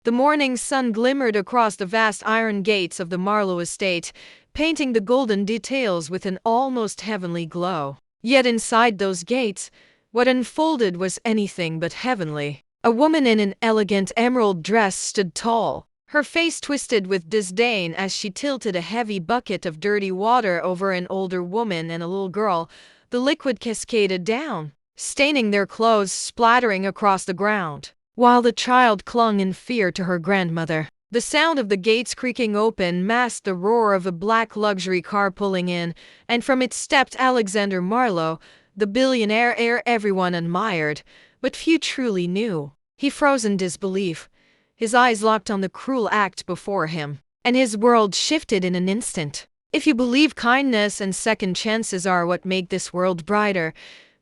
The morning sun glimmered across the vast iron gates of the Marlowe estate, painting the golden details with an almost heavenly glow. Yet inside those gates, what unfolded was anything but heavenly. A woman in an elegant emerald dress stood tall, her face twisted with disdain as she tilted a heavy bucket of dirty water over an older woman and a little girl. The liquid cascaded down, staining their clothes, splattering across the ground, while the child clung in fear to her grandmother. The sound of the gates creaking open masked the roar of a black luxury car pulling in, and from it stepped Alexander Marlowe, the billionaire heir everyone admired, but few truly knew. He froze in disbelief, his eyes locked on the cruel act before him, and his world shifted in an instant. If you believe kindness and second chances are what make this world brighter,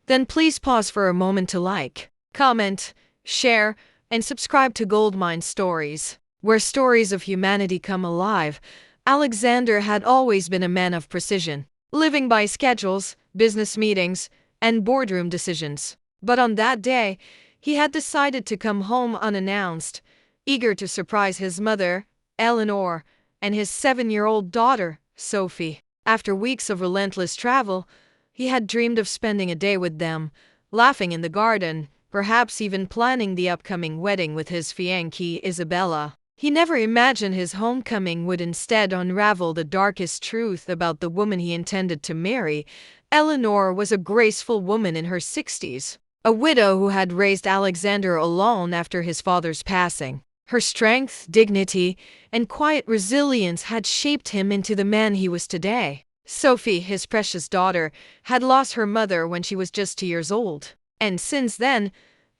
then please pause for a moment to like, comment, share, and subscribe to Goldmine Stories, where stories of humanity come alive. Alexander had always been a man of precision, living by schedules, business meetings, and boardroom decisions. But on that day, he had decided to come home unannounced, eager to surprise his mother, Eleanor, and his 7-year-old daughter, Sophie. After weeks of relentless travel, he had dreamed of spending a day with them, laughing in the garden, perhaps even planning the upcoming wedding with his fiancée Isabella. He never imagined his homecoming would instead unravel the darkest truth about the woman he intended to marry. Eleanor was a graceful woman in her 60s, a widow who had raised Alexander alone after his father's passing. Her strength, dignity, and quiet resilience had shaped him into the man he was today. Sophie, his precious daughter, had lost her mother when she was just 2 years old. And since then,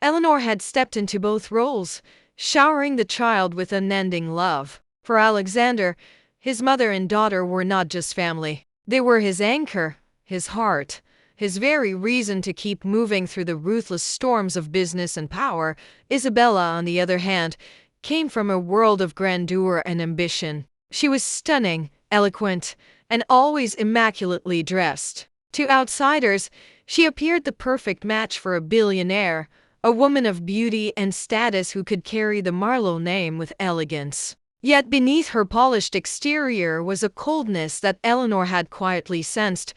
Eleanor had stepped into both roles, showering the child with unending love. For Alexander, his mother and daughter were not just family. They were his anchor, his heart, his very reason to keep moving through the ruthless storms of business and power. Isabella, on the other hand, came from a world of grandeur and ambition. She was stunning, eloquent, and always immaculately dressed. To outsiders, she appeared the perfect match for a billionaire, a woman of beauty and status who could carry the Marlowe name with elegance. Yet beneath her polished exterior was a coldness that Eleanor had quietly sensed,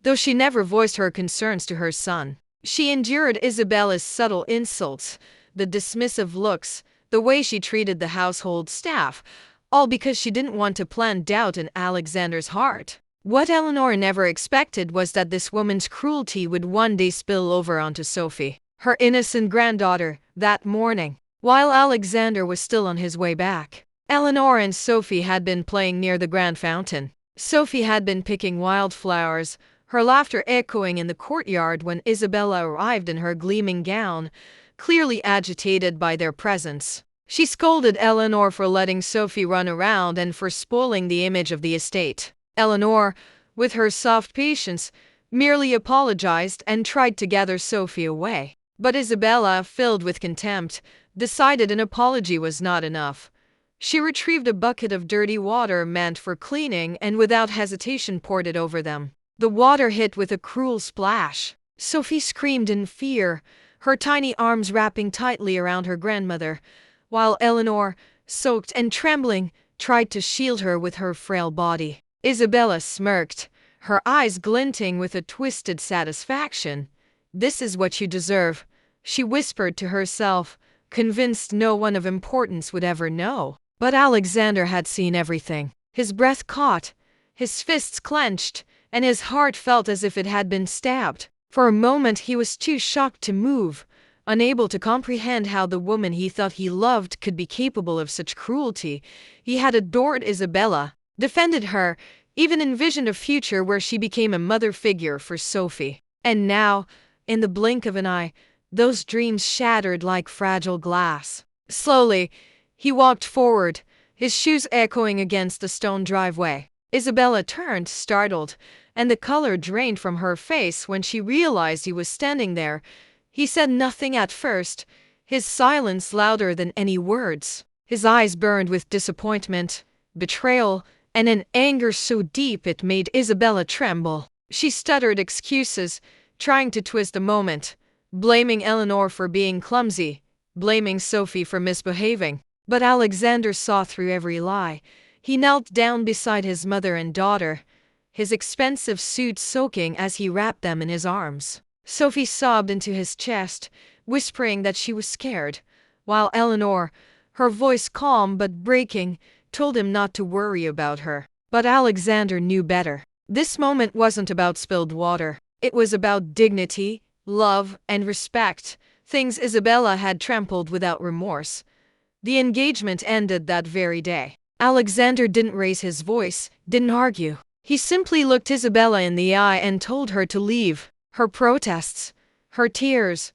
though she never voiced her concerns to her son. She endured Isabella's subtle insults, the dismissive looks, the way she treated the household staff, all because she didn't want to plant doubt in Alexander's heart. What Eleanor never expected was that this woman's cruelty would one day spill over onto Sophie, her innocent granddaughter. That morning, while Alexander was still on his way back, Eleanor and Sophie had been playing near the grand fountain. Sophie had been picking wildflowers, her laughter echoing in the courtyard when Isabella arrived in her gleaming gown, clearly agitated by their presence. She scolded Eleanor for letting Sophie run around and for spoiling the image of the estate. Eleanor, with her soft patience, merely apologized and tried to gather Sophie away. But Isabella, filled with contempt, decided an apology was not enough. She retrieved a bucket of dirty water meant for cleaning and without hesitation poured it over them. The water hit with a cruel splash. Sophie screamed in fear, her tiny arms wrapping tightly around her grandmother, while Eleanor, soaked and trembling, tried to shield her with her frail body. Isabella smirked, her eyes glinting with a twisted satisfaction. "This is what you deserve," she whispered to herself, convinced no one of importance would ever know. But Alexander had seen everything. His breath caught, his fists clenched, and his heart felt as if it had been stabbed. For a moment he was too shocked to move, unable to comprehend how the woman he thought he loved could be capable of such cruelty. He had adored Isabella, defended her, even envisioned a future where she became a mother figure for Sophie. And now, in the blink of an eye, those dreams shattered like fragile glass. Slowly, he walked forward, his shoes echoing against the stone driveway. Isabella turned, startled, and the color drained from her face when she realized he was standing there. He said nothing at first, his silence louder than any words. His eyes burned with disappointment, betrayal, and an anger so deep it made Isabella tremble. She stuttered excuses, trying to twist the moment, blaming Eleanor for being clumsy, blaming Sophie for misbehaving. But Alexander saw through every lie. He knelt down beside his mother and daughter, his expensive suit soaking as he wrapped them in his arms. Sophie sobbed into his chest, whispering that she was scared, while Eleanor, her voice calm but breaking, told him not to worry about her. But Alexander knew better. This moment wasn't about spilled water. It was about dignity, love, and respect, things Isabella had trampled without remorse. The engagement ended that very day. Alexander didn't raise his voice, didn't argue. He simply looked Isabella in the eye and told her to leave. Her protests, her tears,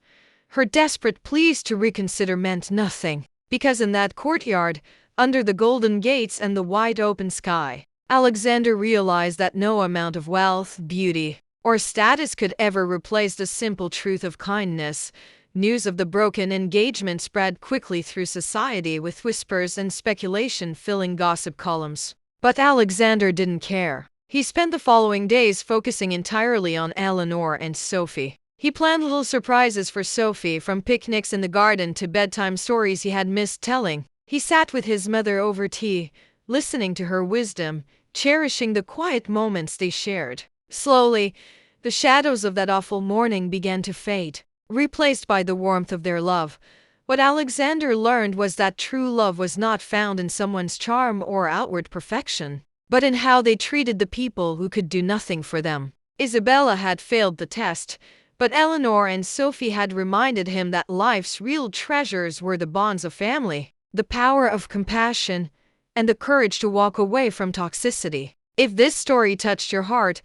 her desperate pleas to reconsider meant nothing, because in that courtyard, under the golden gates and the wide open sky, Alexander realized that no amount of wealth, beauty, or status could ever replace the simple truth of kindness. News of the broken engagement spread quickly through society, with whispers and speculation filling gossip columns. But Alexander didn't care. He spent the following days focusing entirely on Eleanor and Sophie. He planned little surprises for Sophie, from picnics in the garden to bedtime stories he had missed telling. He sat with his mother over tea, listening to her wisdom, cherishing the quiet moments they shared. Slowly, the shadows of that awful morning began to fade, replaced by the warmth of their love. What Alexander learned was that true love was not found in someone's charm or outward perfection, but in how they treated the people who could do nothing for them. Isabella had failed the test, but Eleanor and Sophie had reminded him that life's real treasures were the bonds of family, the power of compassion, and the courage to walk away from toxicity. If this story touched your heart,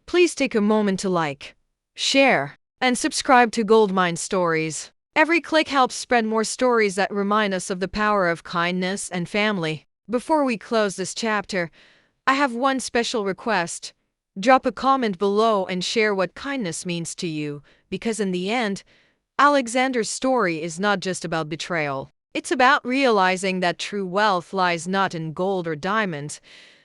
please take a moment to like, share, and subscribe to Goldmine Stories. Every click helps spread more stories that remind us of the power of kindness and family. Before we close this chapter, I have one special request. Drop a comment below and share what kindness means to you, because in the end, Alexander's story is not just about betrayal. It's about realizing that true wealth lies not in gold or diamonds,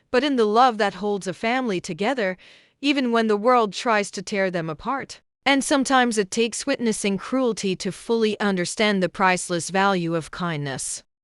but in the love that holds a family together, even when the world tries to tear them apart. And sometimes it takes witnessing cruelty to fully understand the priceless value of kindness.